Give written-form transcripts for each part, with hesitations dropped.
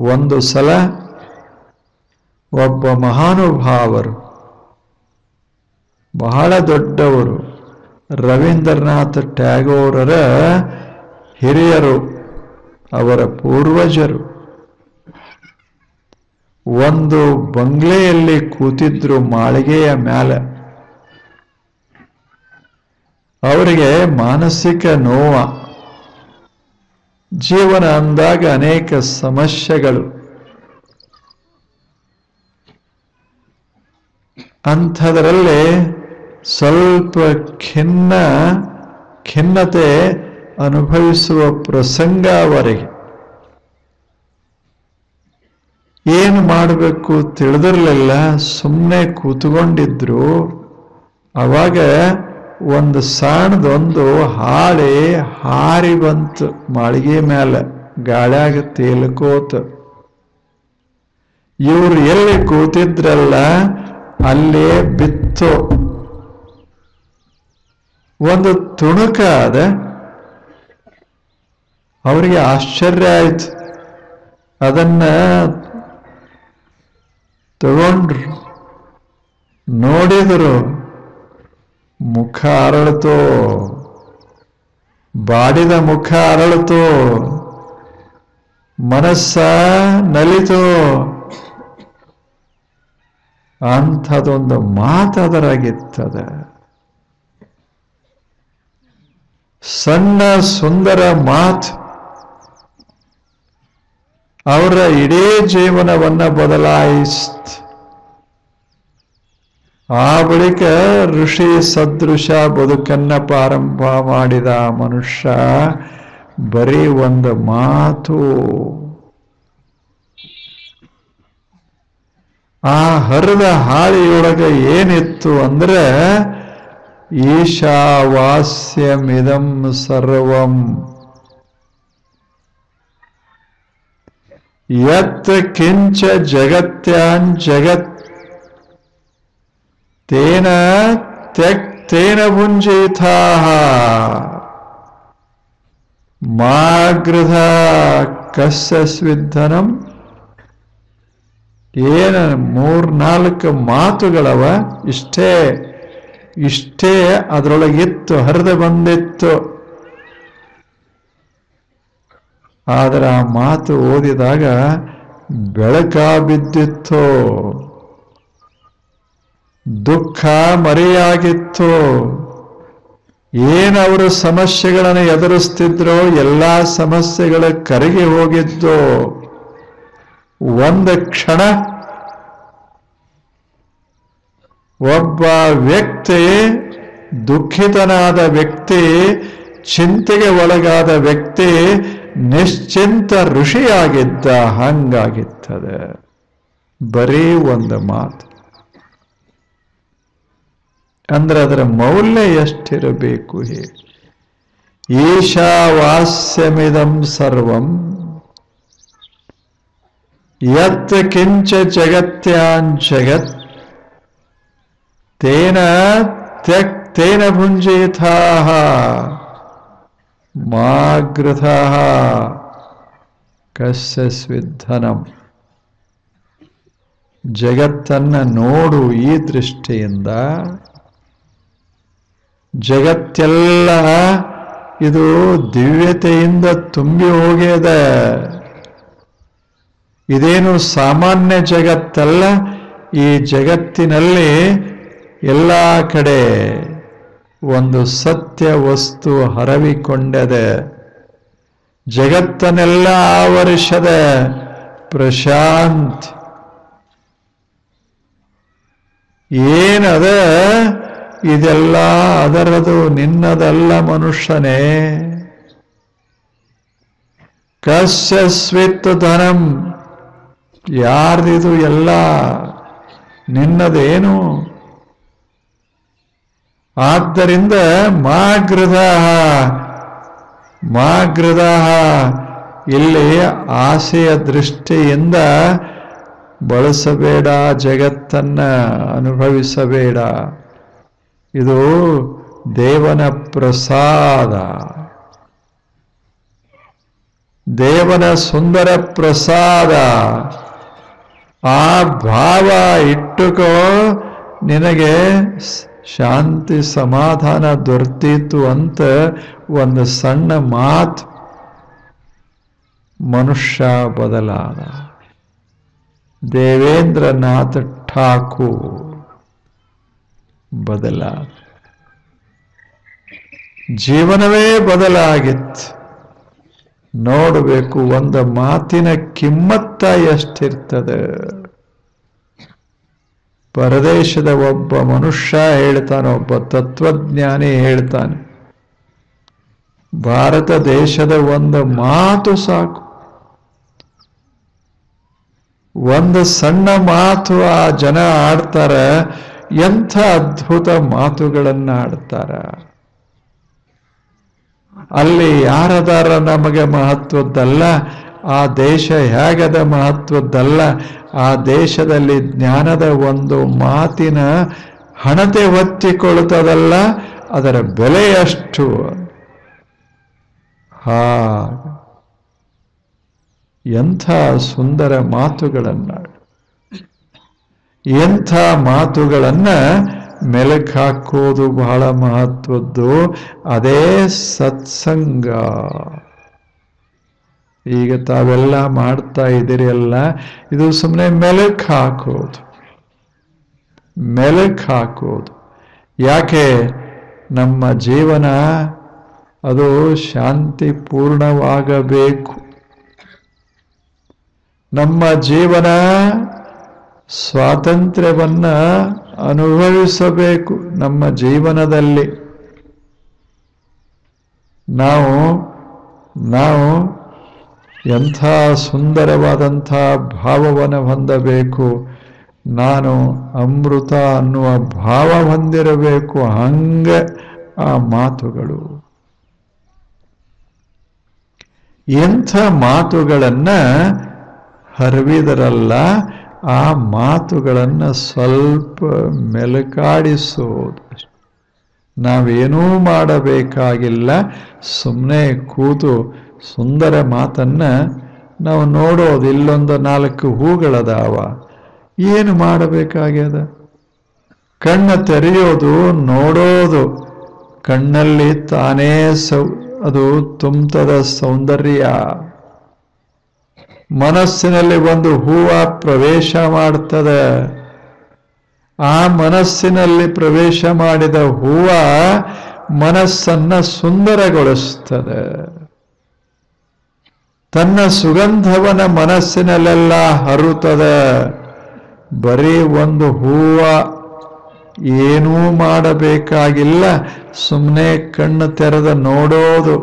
ಒಂದು ಸಲ ಒಬ್ಬ ಮಹಾನುಭಾವರು, ಬಹಳ ದೊಡ್ಡವರು, ರವೀಂದ್ರನಾಥ್ ಟ್ಯಾಗೋರರ ಹಿರಿಯರು, ಅವರ ಪೂರ್ವಜರು, ಒಂದು ಬಂಗ್ಲೆಯಲ್ಲಿ ಕೂತಿದ್ರು ಮಾಳಿಗೆಯ ಮೇಲೆ. ಅವರಿಗೆ ಮಾನಸಿಕ ನೋವ, ಜೀವನ ಅಂದಾಗ ಅನೇಕ ಸಮಸ್ಯೆಗಳು. ಅಂಥದರಲ್ಲಿ ಸ್ವಲ್ಪ ಖಿನ್ನತೆ ಅನುಭವಿಸುವ ಪ್ರಸಂಗ ಅವರಿಗೆ. ಏನು ಮಾಡಬೇಕು ತಿಳಿದಿರಲಿಲ್ಲ, ಸುಮ್ಮನೆ ಕೂತ್ಕೊಂಡಿದ್ರು. ಅವಾಗ ಒಂದು ಸಣ್ಣದೊಂದು ಹಾಳೆ ಹಾರಿ ಬಂತು ಮಾಳಿಗೆ ಮೇಲೆ, ಗಾಳ್ಯಾಗ ತೇಲ್ಕೋತ. ಇವ್ರು ಎಲ್ಲಿ ಕೂತಿದ್ರಲ್ಲ ಅಲ್ಲೇ ಬಿತ್ತು. ಒಂದು ತುಣುಕಾದ. ಅವರಿಗೆ ಆಶ್ಚರ್ಯ ಆಯ್ತು. ಅದನ್ನ ತಗೊಂಡ್ರು, ನೋಡಿದರು. ಮುಖ ಅರಳಿತು, ಬಾಡಿದ ಮುಖ ಅರಳಿತು, ಮನಸ್ಸ ನಲಿತು. ಅಂಥದೊಂದು ಮಾತದರಾಗಿತ್ತದ. ಸಣ್ಣ ಸುಂದರ ಮಾತು ಅವರ ಇಡೀ ಜೀವನವನ್ನ ಬದಲಾಯಿಸಿತು. ಆ ಬಳಿಕ ಋಷಿ ಸದೃಶ ಬದುಕನ್ನ ಪ್ರಾರಂಭ ಮಾಡಿದ ಮನುಷ್ಯ ಬರೀ ಒಂದು ಮಾತು. ಆ ಹರಿದ ಹಾಳಿಯೊಳಗೆ ಏನಿತ್ತು ಅಂದ್ರೆ, ಈಶಾವಾಸ್ಯಮಿದಂ ಸರ್ವಂ ಯತ್ ಕಿಂಚ ಜಗತ್ಯಾನ್ ಜಗತ್ ತೇನ ತ್ಯಕ್ತೇನ ಭುಂಜಿತಾಃ ಮಾ ಗೃಧ ಕಸ್ಯ ಸ್ವಿಧನಂ. ಏನ 3-4 ಮಾತುಗಳವ, ಇಷ್ಟೇ ಅದರೊಳಗಿತ್ತು, ಹರಿದು ಬಂದಿತ್ತು. ಆದರೆ ಆ ಮಾತು ಓದಿದಾಗ ಬೆಳಕ ಬಿದ್ದಿತ್ತು, ದುಃಖ ಮರೆಯಾಗಿತ್ತು. ಏನವರು ಸಮಸ್ಯೆಗಳನ್ನು ಎದುರಿಸ್ತಿದ್ರೋ ಎಲ್ಲಾ ಸಮಸ್ಯೆಗಳು ಕರಗಿ ಹೋಗಿದ್ದು. ಒಂದು ಕ್ಷಣ ಒಬ್ಬ ವ್ಯಕ್ತಿ, ದುಃಖಿತನಾದ ವ್ಯಕ್ತಿ, ಚಿಂತೆಗೆ ಒಳಗಾದ ವ್ಯಕ್ತಿ ನಿಶ್ಚಿಂತ ಋಷಿಯಾಗಿದ್ದ ಹಂಗಾಗಿತ್ತದೆ. ಬರೀ ಒಂದು ಮಾತು ಅಂದ್ರೆ ಅದರ ಮೌಲ್ಯ ಎಷ್ಟಿರಬೇಕು ಹೇಳಿ. ಈಶಾವಾಸ್ಯಮಿದಂ ಸರ್ವಂ ಯತ್ ಕಿಂಚ ಜಗತ್ಯಾನ್ ಜಗತ್ ತೇನ ತ್ಯಕ್ತೇನ ಭುಂಜಿತಾಃ ಮಾ ಗೃಧಃ ಕಸ್ಯ ಸ್ವಿಧನಂ. ಜಗತ್ತನ್ನ ನೋಡು ಈ ದೃಷ್ಟಿಯಿಂದ. ಜಗತ್ತೆಲ್ಲ ಇದು ದಿವ್ಯತೆಯಿಂದ ತುಂಬಿ ಹೋಗ್ಯದ. ಇದೇನು ಸಾಮಾನ್ಯ ಜಗತ್ತಲ್ಲ. ಈ ಜಗತ್ತಿನಲ್ಲಿ ಎಲ್ಲ ಕಡೆ ಒಂದು ಸತ್ಯ ವಸ್ತು ಹರವಿಕೊಂಡದೆ. ಜಗತ್ತನ್ನೆಲ್ಲ ಆವರಿಸದ ಪ್ರಶಾಂತ್ ಏನದ, ಇದೆಲ್ಲ ಅದರದು, ನಿನ್ನದಲ್ಲ ಮನುಷ್ಯನೇ. ಕಸ್ಯ ಸ್ವಿತ್ ಧನಂ, ಯಾರ್ದಿದು ಎಲ್ಲ, ನಿನ್ನದೇನು. ಆದ್ದರಿಂದ ಮಾಗೃಧ ಇಲ್ಲಿ ಆಸೆಯ ದೃಷ್ಟಿಯಿಂದ ಬಳಸಬೇಡ, ಜಗತ್ತನ್ನ ಅನುಭವಿಸಬೇಡ. ಇದು ದೇವನ ಪ್ರಸಾದ. ದೇವನ ಸುಂದರ ಪ್ರಸಾದ. ಆ ಭಾವ ಇಟ್ಟುಕೋ, ನಿನಗೆ ಶಾಂತಿ ಸಮಾಧಾನ ದೊರೆತಿತ್ತು ಅಂತ ಒಂದು ಸಣ್ಣ ಮಾತು, ಮನುಷ್ಯ ಬದಲಾದ. ದೇವೇಂದ್ರನಾಥ ಠಾಕೂರ್ ಬದಲಾದ, ಜೀವನವೇ ಬದಲಾಗಿತ್ತು. ನೋಡಬೇಕು ಒಂದು ಮಾತಿನ ಕಿಮ್ಮತ್ತ ಎಷ್ಟಿರ್ತದೆ. ಪರದೇಶದ ಒಬ್ಬ ಮನುಷ್ಯ ಹೇಳ್ತಾನೆ, ಒಬ್ಬ ತತ್ವಜ್ಞಾನಿ ಹೇಳ್ತಾನೆ, ಭಾರತ ದೇಶದ ಒಂದು ಮಾತು ಸಾಕು, ಒಂದು ಸಣ್ಣ ಮಾತು ಆ ಜನ ಆಡ್ತಾರ, ಎಂಥ ಅದ್ಭುತ ಮಾತುಗಳನ್ನ ಆಡ್ತಾರ. ಅಲ್ಲಿ ಯಾರದಾರ ನಮಗೆ ಮಹತ್ವದ್ದಲ್ಲ, ಆ ದೇಶ ಹೇಗದ ಮಹತ್ವದ್ದಲ್ಲ, ಆ ದೇಶದಲ್ಲಿ ಜ್ಞಾನದ ಒಂದು ಮಾತಿನ ಹಣತೆ ಹೊತ್ತಿಕೊಳ್ಳುತ್ತದಲ್ಲ, ಅದರ ಬೆಲೆ ಎಷ್ಟು. ಎಂಥ ಸುಂದರ ಮಾತುಗಳನ್ನ, ಎಂಥ ಮಾತುಗಳನ್ನ ಮೆಲುಕು ಹಾಕೋದು ಬಹಳ ಮಹತ್ವದ್ದು. ಅದೇ ಸತ್ಸಂಗ. ಈಗ ತಾವೆಲ್ಲ ಮಾಡ್ತಾ ಇದ್ದೀರಿ ಅಲ್ಲ, ಇದು ಸುಮ್ಮನೆ ಮೆಲುಕು ಹಾಕೋದು, ಮೆಲುಕು ಹಾಕೋದು. ಯಾಕೆ? ನಮ್ಮ ಜೀವನ ಅದು ಶಾಂತಿಪೂರ್ಣವಾಗಬೇಕು. ನಮ್ಮ ಜೀವನ ಸ್ವಾತಂತ್ರ್ಯವನ್ನ ಅನುಭವಿಸಬೇಕು. ನಮ್ಮ ಜೀವನದಲ್ಲಿ ನಾವು ಎಂಥ ಸುಂದರವಾದಂಥ ಭಾವವನ್ನು ಹೊಂದಬೇಕು. ನಾನು ಅಮೃತ ಅನ್ನುವ ಭಾವ ಹೊಂದಿರಬೇಕು. ಹಂಗ ಆ ಮಾತುಗಳು, ಎಂಥ ಮಾತುಗಳನ್ನ ಹರಿವಿದರಲ್ಲ, ಆ ಮಾತುಗಳನ್ನ ಸ್ವಲ್ಪ ಮೆಲುಕಾಡಿಸೋದು. ನಾವೇನೂ ಮಾಡಬೇಕಾಗಿಲ್ಲ, ಸುಮ್ಮನೆ ಕೂತು ಸುಂದರ ಮಾತನ್ನ ನಾವು ನೋಡೋದು. ಇಲ್ಲೊಂದು 4 ಹೂಗಳದಾವ, ಏನು ಮಾಡಬೇಕಾಗ್ಯದ? ಕಣ್ಣು ತೆರೆಯೋದು, ನೋಡೋದು. ಕಣ್ಣಲ್ಲಿ ತಾನೇ ಅದು ತುಂಬ್ತದ ಸೌಂದರ್ಯ. ಮನಸ್ಸಿನಲ್ಲಿ ಒಂದು ಹೂವ ಪ್ರವೇಶ ಮಾಡ್ತದೆ. ಆ ಮನಸ್ಸಿನಲ್ಲಿ ಪ್ರವೇಶ ಮಾಡಿದ ಹೂವ ಮನಸ್ಸನ್ನ ಸುಂದರಗೊಳಿಸ್ತದೆ. ತನ್ನ ಸುಗಂಧವನ ಮನಸ್ಸಿನಲ್ಲೆಲ್ಲ ಹರುತ್ತದೆ. ಬರೀ ಒಂದು ಹೂವ, ಏನೂ ಮಾಡಬೇಕಾಗಿಲ್ಲ, ಸುಮ್ಮನೆ ಕಣ್ಣು ತೆರೆದ ನೋಡೋದು.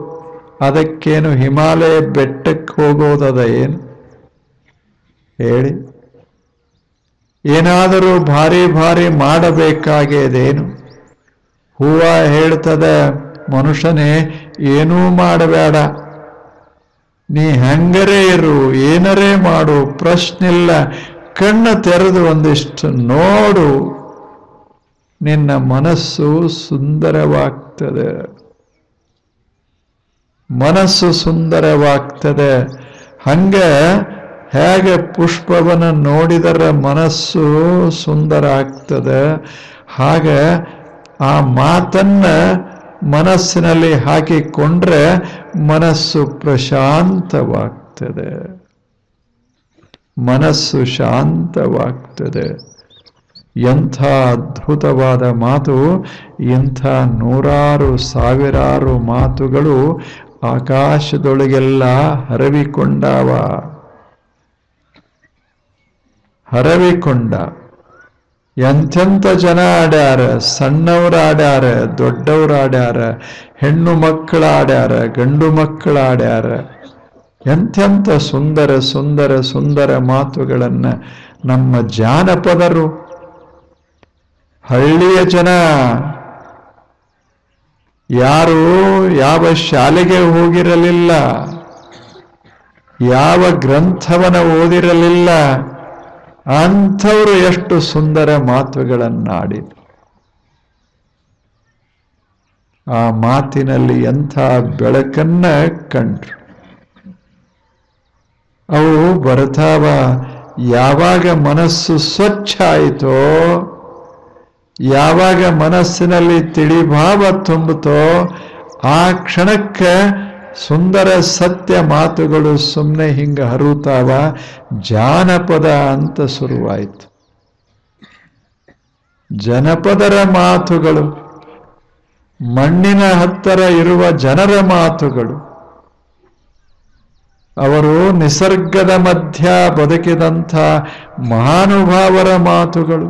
ಅದಕ್ಕೇನು ಹಿಮಾಲಯ ಬೆಟ್ಟಕ್ಕೆ ಹೋಗೋದದ ಏನು ಹೇಳಿ? ಏನಾದರೂ ಭಾರಿ ಭಾರಿ ಮಾಡಬೇಕಾಗಿದೇನು? ಹೂವ ಹೇಳ್ತದೆ, ಮನುಷ್ಯನೇ ಏನೂ ಮಾಡಬೇಡ, ನೀ ಹೆಂಗರೇ ಇರು, ಏನರೇ ಮಾಡು, ಪ್ರಶ್ನಿಲ್ಲ. ಕಣ್ಣು ತೆರೆದು ಒಂದಿಷ್ಟು ನೋಡು, ನಿನ್ನ ಮನಸ್ಸು ಸುಂದರವಾಗ್ತದೆ. ಮನಸ್ಸು ಸುಂದರವಾಗ್ತದೆ. ಹಂಗೆ ಹೇಗೆ ಪುಷ್ಪವನ್ನು ನೋಡಿದರೆ ಮನಸ್ಸು ಸುಂದರ ಆಗ್ತದೆ, ಹಾಗೆ ಆ ಮಾತನ್ನ ಮನಸ್ಸಿನಲ್ಲಿ ಹಾಕಿಕೊಂಡ್ರೆ ಮನಸ್ಸು ಪ್ರಶಾಂತವಾಗ್ತದೆ, ಮನಸ್ಸು ಶಾಂತವಾಗ್ತದೆ. ಎಂಥ ಅದ್ಭುತವಾದ ಮಾತು! ಇಂಥ 100 ಸಾವಿರಾರು ಮಾತುಗಳು ಆಕಾಶದೊಳಗೆಲ್ಲ ಹರವಿಕೊಂಡಾವ. ಎಂಥೆಂಥ ಜನ ಆಡ್ಯಾರ, ಸಣ್ಣವ್ರು ಆಡ್ಯಾರ, ದೊಡ್ಡವ್ರು ಆಡ್ಯಾರ, ಹೆಣ್ಣು ಮಕ್ಕಳು ಆಡ್ಯಾರ, ಗಂಡು ಮಕ್ಕಳು ಆಡ್ಯಾರ. ಎಂಥೆಂಥ ಸುಂದರ ಸುಂದರ ಸುಂದರ ಮಾತುಗಳನ್ನ ನಮ್ಮ ಜಾನಪದರು, ಹಳ್ಳಿಯ ಜನ, ಯಾರು ಯಾವ ಶಾಲೆಗೆ ಹೋಗಿರಲಿಲ್ಲ, ಯಾವ ಗ್ರಂಥವನ್ನ ಓದಿರಲಿಲ್ಲ, ಅಂಥವರು ಎಷ್ಟು ಸುಂದರ ಮಾತುಗಳನ್ನಾಡಿದರು. ಆ ಮಾತಿನಲ್ಲಿ ಎಂಥ ಬೆಳಕನ್ನ ಕಂಡ್ರು. ಅವು ಬರ್ತಾವ. ಯಾವಾಗ ಮನಸ್ಸು ಸ್ವಚ್ಛ ಆಯಿತೋ, ಯಾವಾಗ ಮನಸ್ಸಿನಲ್ಲಿ ತಿಳಿಭಾವ ತುಂಬುತ್ತೋ, ಆ ಕ್ಷಣಕ್ಕೆ ಸುಂದರ ಸತ್ಯ ಮಾತುಗಳು ಸುಮ್ಮನೆ ಹಿಂಗೆ ಹರುತ್ತಾವ. ಜಾನಪದ ಅಂತ ಶುರುವಾಯಿತು. ಜನಪದರ ಮಾತುಗಳು, ಮಣ್ಣಿನ ಹತ್ತಿರ ಇರುವ ಜನರ ಮಾತುಗಳು, ಅವರು ನಿಸರ್ಗದ ಮಧ್ಯ ಬದುಕಿದಂಥ ಮಹಾನುಭಾವರ ಮಾತುಗಳು,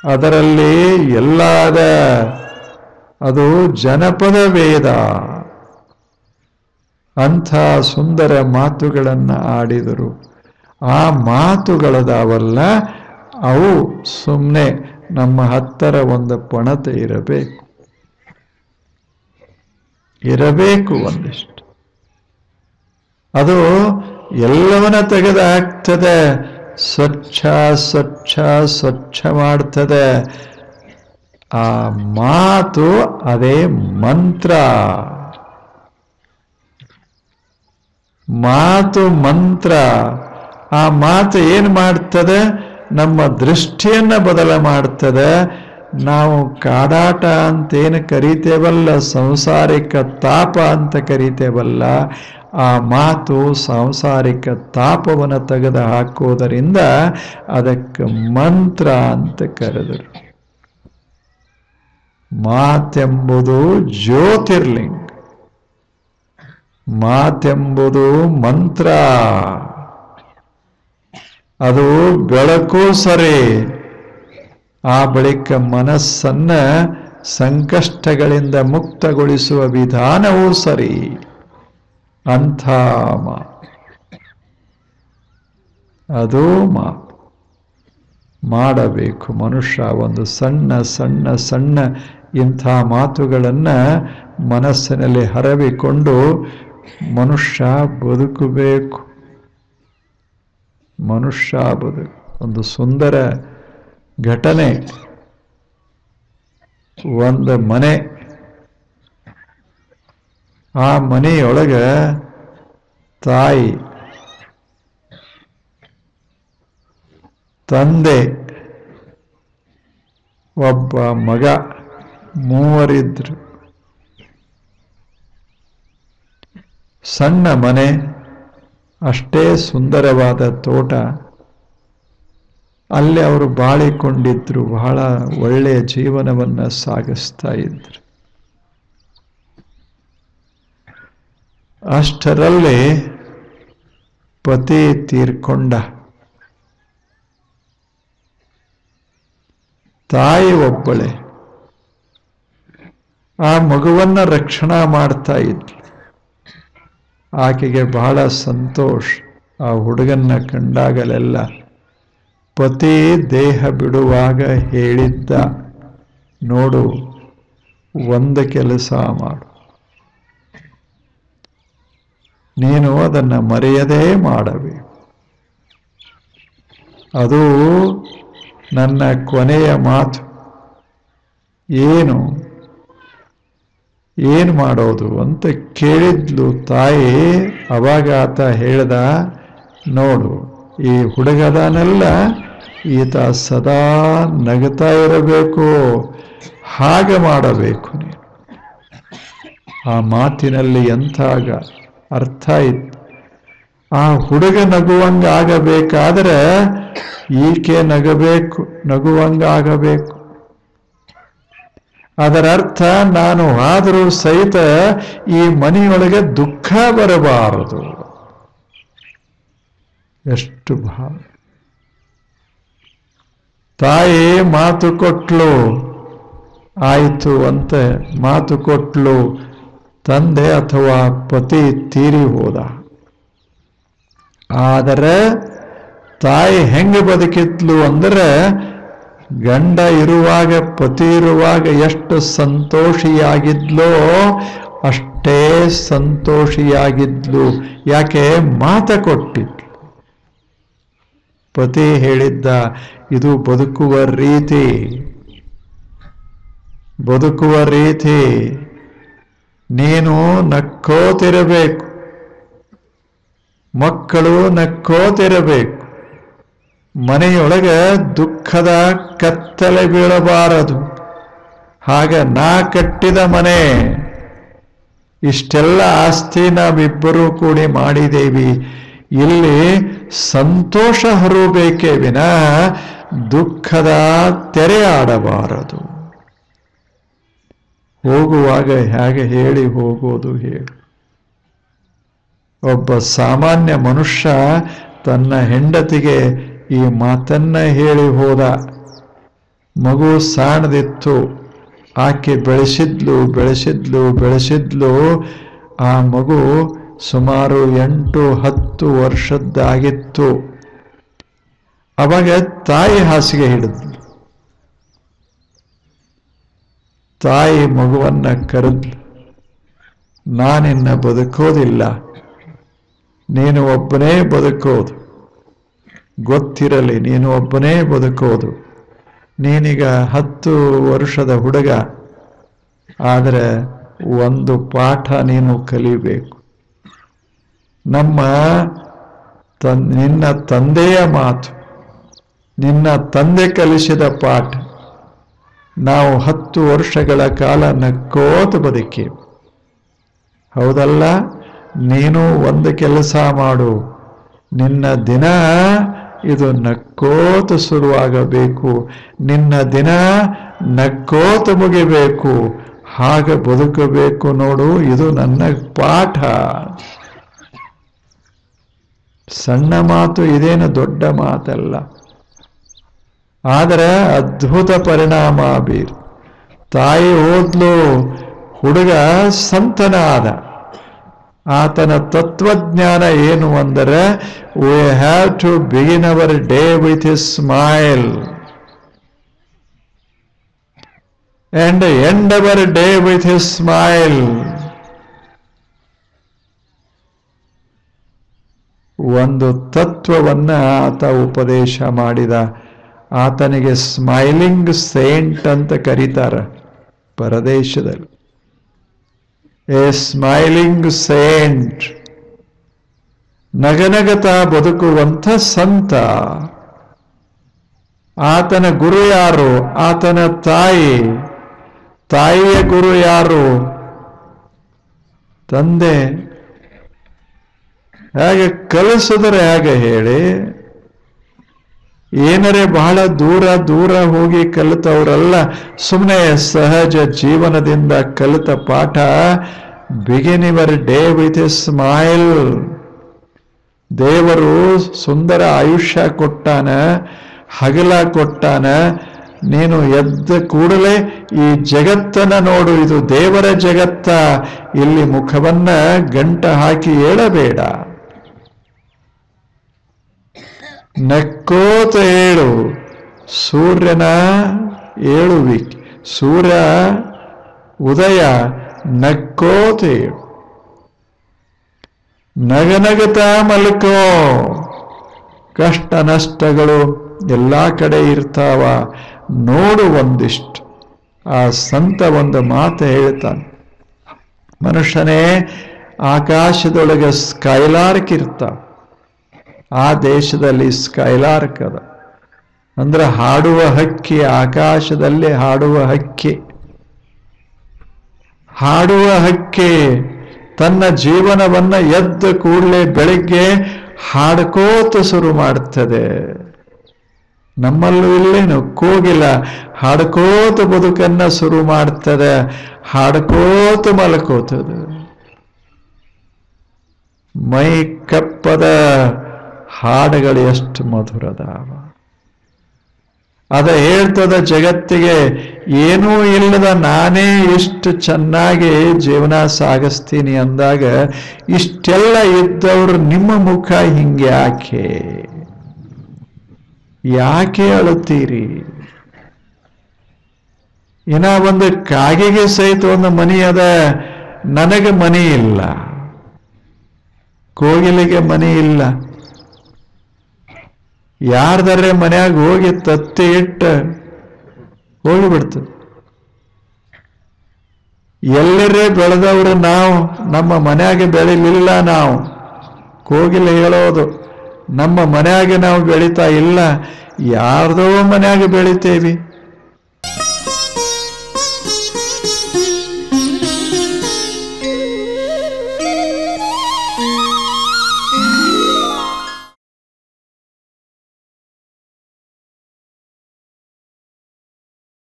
ಅದರಲ್ಲಿ ಎಲ್ಲಾದ ಅದು ಜನಪದ ವೇದ. ಅಂಥ ಸುಂದರ ಮಾತುಗಳನ್ನು ಆಡಿದರು. ಆ ಮಾತುಗಳದಾವಲ್ಲ, ಅವು ಸುಮ್ಮನೆ ನಮ್ಮ ಹತ್ತಿರ ಒಂದು ಪಣತೆ ಇರಬೇಕು ಒಂದಿಷ್ಟು. ಅದು ಎಲ್ಲವನ್ನ ತೆಗೆದು ಹಾಕ್ತದೆ, ಸ್ವಚ್ಛ ಸ್ವಚ್ಛ ಸ್ವಚ್ಛ ಮಾಡ್ತದೆ. ಆ ಮಾತು ಅದೇ ಮಂತ್ರ. ಮಾತು ಮಂತ್ರ. ಆ ಮಾತು ಏನು ಮಾಡ್ತದೆ? ನಮ್ಮ ದೃಷ್ಟಿಯನ್ನ ಬದಲ ಮಾಡ್ತದೆ. ನಾವು ಕಾಡಾಟ ಅಂತೇನು ಕರಿತೇವಲ್ಲ, ಸಂಸಾರಿಕ ತಾಪ ಅಂತ ಕರಿತೇವಲ್ಲ, ಆ ಮಾತು ಸಾಂಸಾರಿಕ ತಾಪವನ್ನು ತೆಗೆದು ಹಾಕೋದರಿಂದ ಅದಕ್ಕೆ ಮಂತ್ರ ಅಂತ ಕರೆದರು. ಮಾತೆಂಬುದು ಜ್ಯೋತಿರ್ಲಿಂಗ, ಮಾತೆಂಬುದು ಮಂತ್ರ. ಅದು ಬೆಳಕು ಸರಿ. ಆ ಬಳಿಕ ಮನಸ್ಸನ್ನ ಸಂಕಷ್ಟಗಳಿಂದ ಮುಕ್ತಗೊಳಿಸುವ ವಿಧಾನವೂ ಸರಿ. ಅಂಥ ಅದು ಮಾಡಬೇಕು ಮನುಷ್ಯ. ಒಂದು ಸಣ್ಣ ಸಣ್ಣ ಸಣ್ಣ ಇಂಥ ಮಾತುಗಳನ್ನು ಮನಸ್ಸಿನಲ್ಲಿ ಹರವಿಕೊಂಡು ಮನುಷ್ಯ ಬದುಕಬೇಕು. ಮನುಷ್ಯ ಬದುಕು. ಒಂದು ಸುಂದರ ಘಟನೆ. ಒಂದು ಮನೆ, ಆ ಮನೆಯೊಳಗೆ ತಾಯಿ, ತಂದೆ, ಒಬ್ಬ ಮಗ, ಮೂವರಿದ್ರು. ಸಣ್ಣ ಮನೆ, ಅಷ್ಟೇ ಸುಂದರವಾದ ತೋಟ. ಅಲ್ಲಿ ಅವರು ಬಾಳಿಕೊಂಡಿದ್ರು. ಬಹಳ ಒಳ್ಳೆಯ ಜೀವನವನ್ನು ಸಾಗಿಸ್ತಾ ಇದ್ರು. ಅಷ್ಟರಲ್ಲಿ ಪತಿ ತೀರ್ಕೊಂಡ. ತಾಯಿ ಒಬ್ಬಳೆ ಆ ಮಗುವನ್ನ ರಕ್ಷಣಾ ಮಾಡ್ತಾ ಇದ್ಲು. ಆಕೆಗೆ ಬಹಳ ಸಂತೋಷ. ಆ ಹುಡುಗನ್ನ ಕಂಡಾಗಲೆಲ್ಲ ಪತಿ ದೇಹ ಬಿಡುವಾಗ ಹೇಳಿದ್ದ, ನೋಡು, ಒಂದು ಕೆಲಸ ಮಾಡು, ನೀನು ಅದನ್ನು ಮರೆಯದೇ ಮಾಡಬೇಕು. ಅದು ನನ್ನ ಕೊನೆಯ ಮಾತು. ಏನು ಮಾಡೋದು ಅಂತ ಕೇಳಿದ್ಲು ತಾಯಿ. ಅವಾಗ ಆತ ಹೇಳ್ದ, ನೋಡು, ಈ ಹುಡುಗದನೆಲ್ಲ ಈತ ಸದಾ ನಗತಾ ಇರಬೇಕು, ಹಾಗೆ ಮಾಡಬೇಕು ನೀನು. ಆ ಮಾತಿನಲ್ಲಿ ಎಂತಾಗ ಅರ್ಥ ಇತ್ತು. ಆ ಹುಡುಗ ನಗುವಂಗಾಗಬೇಕಾದ್ರೆ ಈಕೆ ನಗುವಂಗಾಗಬೇಕು. ಅದರ ಅರ್ಥ, ನಾನು ಆದರೂ ಸಹಿತ ಈ ಮನೆಯೊಳಗೆ ದುಃಖ ಬರಬಾರದು. ಎಷ್ಟು ಭಾವ. ತಾಯಿ ಮಾತು ಕೊಟ್ಲು, ಆಯಿತು ಅಂತ ಮಾತು ಕೊಟ್ಲು. ತಂದೆ ಅಥವಾ ಪತಿ ತೀರಿ ಹೋದ. ಆದರೆ ತಾಯಿ ಹೆಂಗೆ ಬದುಕಿದ್ಲು ಅಂದರೆ, ಗಂಡ ಇರುವಾಗ, ಪತಿ ಇರುವಾಗ ಎಷ್ಟು ಸಂತೋಷಿಯಾಗಿದ್ಲೋ ಅಷ್ಟೇ ಸಂತೋಷಿಯಾಗಿದ್ಲು. ಯಾಕೆ? ಮಾತ ಕೊಟ್ಟಿದ್ಲು. ಪತಿ ಹೇಳಿದ್ದ, ಇದು ಬದುಕುವ ರೀತಿ. ನೀನು ನಕ್ಕೋತಿರಬೇಕು. ಮಕ್ಕಳು ನಕ್ಕೋತಿರಬೇಕು. ಮನೆಯೊಳಗೆ ದುಃಖದ ಕತ್ತಲೆ ಬೀಳಬಾರದು. ಆಗ ನಾ ಕಟ್ಟಿದ ಮನೆ, ಇಷ್ಟೆಲ್ಲ ಆಸ್ತಿ ನಾವಿಬ್ಬರೂ ಕೂಡಿ ಮಾಡಿದೇವಿ, ಇಲ್ಲಿ ಸಂತೋಷ ಹರಬೇಕೇ ವಿನಃ ದುಃಖದ ತೆರೆ ಆಡಬಾರದು. ಹೋಗುವಾಗ ಹೇಗೆ ಹೇಳಿ ಹೋಗೋದು ಹೇಳು. ಒಬ್ಬ ಸಾಮಾನ್ಯ ಮನುಷ್ಯ ತನ್ನ ಹೆಂಡತಿಗೆ ಈ ಮಾತನ್ನ ಹೇಳಿ ಹೋದ. ಮಗು ಸಾಣದಿತ್ತು, ಆಕೆ ಬೆಳೆಸಿದ್ಲು. ಆ ಮಗು ಸುಮಾರು 8-10 ವರ್ಷದ್ದಾಗಿತ್ತು. ಅವಾಗ ತಾಯಿ ಹಾಸಿಗೆ ಹಿಡಿದ್ಲು. ತಾಯಿ ಮಗುವನ್ನ ಕರೆದ್ಲು. ನಾನಿನ್ನ ಬದುಕೋದಿಲ್ಲ, ನೀನು ಒಬ್ಬನೇ ಬದುಕೋದು, ಗೊತ್ತಿರಲಿ, ನೀನು ಒಬ್ಬನೇ ಬದುಕೋದು. ನೀನೀಗ 10 ವರ್ಷದ ಹುಡುಗ, ಆದರೆ ಒಂದು ಪಾಠ ನೀನು ಕಲಿಬೇಕು. ನಿನ್ನ ತಂದೆಯ ಮಾತು, ನಿನ್ನ ತಂದೆ ಕಲಿಸಿದ ಪಾಠ. ನಾವು 10 ವರ್ಷಗಳ ಕಾಲ ನಕ್ಕೋತ ಬದುಕಿ, ಹೌದಲ್ಲ? ನೀನು ಒಂದು ಕೆಲಸ ಮಾಡು, ನಿನ್ನ ದಿನ ಇದು ನಕ್ಕೋತ ಶುರುವಾಗಬೇಕು, ನಿನ್ನ ದಿನ ನಕ್ಕೋತ ಮುಗಿಬೇಕು, ಹಾಗೆ ಬದುಕಬೇಕು ನೋಡು, ಇದು ನನ್ನ ಪಾಠ. ಸಣ್ಣ ಮಾತು, ಇದೇನು ದೊಡ್ಡ ಮಾತಲ್ಲ, ಆದರೆ ಅದ್ಭುತ ಪರಿಣಾಮ ಬೀರ್. ತಾಯಿ ಹೋದ್ಲು, ಹುಡುಗ ಸಂತನಾದ. ಆತನ ತತ್ವಜ್ಞಾನ ಏನು ಅಂದರೆ, we have to begin our day with a smile and end our day with a smile. ಒಂದು ತತ್ವವನ್ನ ಆತ ಉಪದೇಶ ಮಾಡಿದ. ಆತನಿಗೆ ಸ್ಮೈಲಿಂಗ್ ಸೇಂಟ್ ಅಂತ ಕರೀತಾರೆ ಪರದೇಶದಲ್ಲಿ. ಎ ಸ್ಮೈಲಿಂಗ್ ಸೇಂಟ್, ನಗನಗತ ಬದುಕುವಂಥ ಸಂತ. ಆತನ ಗುರು ಯಾರು? ಆತನ ತಾಯಿ. ತಾಯಿಯ ಗುರು ಯಾರು? ತಂದೆ. ಹೇಗೆ ಕಲಿಸಿದ್ರೆ ಹೇಗೆ ಹೇಳಿ? ಏನರೇ ಬಹಳ ದೂರ ಹೋಗಿ ಕಲಿತವರಲ್ಲ, ಸುಮ್ಮನೆ ಸಹಜ ಜೀವನದಿಂದ ಕಲಿತ ಪಾಠ. Begin your day with a smile. ದೇವರು ಸುಂದರ ಆಯುಷ್ಯ ಕೊಟ್ಟಾನ, ಹಗಲ ಕೊಟ್ಟಾನ. ನೀನು ಎದ್ದ ಕೂಡಲೇ ಈ ಜಗತ್ತನ್ನ ನೋಡು, ಇದು ದೇವರ ಜಗತ್ತ, ಇಲ್ಲಿ ಮುಖವನ್ನ ಗಂಟ ಹಾಕಿ ಏಳಬೇಡ. ನಕ್ಕೋತ ಏಳು. ಸೂರ್ಯನ ಏಳುವಿಕೆ, ಸೂರ್ಯ ಉದಯ, ನಕ್ಕೋತ ಏಳು. ನಗನಗತ ಮಲ್ಕೋ. ಕಷ್ಟ ನಷ್ಟಗಳು ಎಲ್ಲ ಕಡೆ ಇರ್ತಾವ, ನೋಡು ಒಂದಿಷ್ಟು. ಆ ಸಂತ ಒಂದು ಮಾತು ಹೇಳ್ತಾನೆ, ಮನುಷ್ಯನೇ, ಆಕಾಶದೊಳಗೆ ಸ್ಕೈಲಾರ್ಕ್ ಇರ್ತಾವ. ಆ ದೇಶದಲ್ಲಿ ಸ್ಕೈಲಾರ್ಕ್ ಅದ ಅಂದ್ರೆ ಹಾಡುವ ಹಕ್ಕಿ, ಆಕಾಶದಲ್ಲಿ ಹಾಡುವ ಹಕ್ಕಿ. ಹಾಡುವ ಹಕ್ಕಿ ತನ್ನ ಜೀವನವನ್ನ ಎದ್ದ ಕೂಡಲೇ ಬೆಳಿಗ್ಗೆ ಹಾಡ್ಕೋತ ಶುರು ಮಾಡ್ತದೆ. ನಮ್ಮಲ್ಲೂ ಇಲ್ಲೇನು ಕೋಗಿಲ ಹಾಡ್ಕೋತ ಬದುಕನ್ನ ಶುರು ಮಾಡ್ತದೆ, ಹಾಡ್ಕೋತ ಮಲ್ಕೋತದೆ. ಮೈ ಕಪ್ಪದ ಹಾಡುಗಳು ಎಷ್ಟು ಮಧುರದಾವ. ಅದ ಹೇಳ್ತದ ಜಗತ್ತಿಗೆ, ಏನೂ ಇಲ್ಲದ ನಾನೇ ಇಷ್ಟು ಚೆನ್ನಾಗಿ ಜೀವನ ಸಾಗಿಸ್ತೀನಿ ಅಂದಾಗ, ಇಷ್ಟೆಲ್ಲ ಇದ್ದವ್ರು ನಿಮ್ಮ ಮುಖ ಹಿಂಗೆ ಯಾಕೆ ಅಳುತ್ತೀರಿ? ಇನ್ನ ಒಂದು ಕಾಗೆಗೆ ಸಹಿತ ಒಂದು ಮನಿ ಅದ, ನನಗೆ ಮನಿ ಇಲ್ಲ, ಕೋಗಿಲಿಗೆ ಮನಿ ಇಲ್ಲ. ಯಾರ್ದಾರೆ ಮನ್ಯಾಗ ಹೋಗಿ ತತ್ತಿ ಇಟ್ಟು ಹೋಗಿಬಿಡ್ತದೆ. ಎಲ್ಲರೇ ಬೆಳೆದವರು ನಾವು, ನಮ್ಮ ಮನ್ಯಾಗ ಬೆಳಿಲಿಲ್ಲ ನಾವು. ಕೋಗಿಲೆ ಹೇಳೋದು, ನಮ್ಮ ಮನ್ಯಾಗ ನಾವು ಬೆಳೀತಾ ಇಲ್ಲ, ಯಾರ್ದೋ ಮನ್ಯಾಗ ಬೆಳಿತೇವಿ.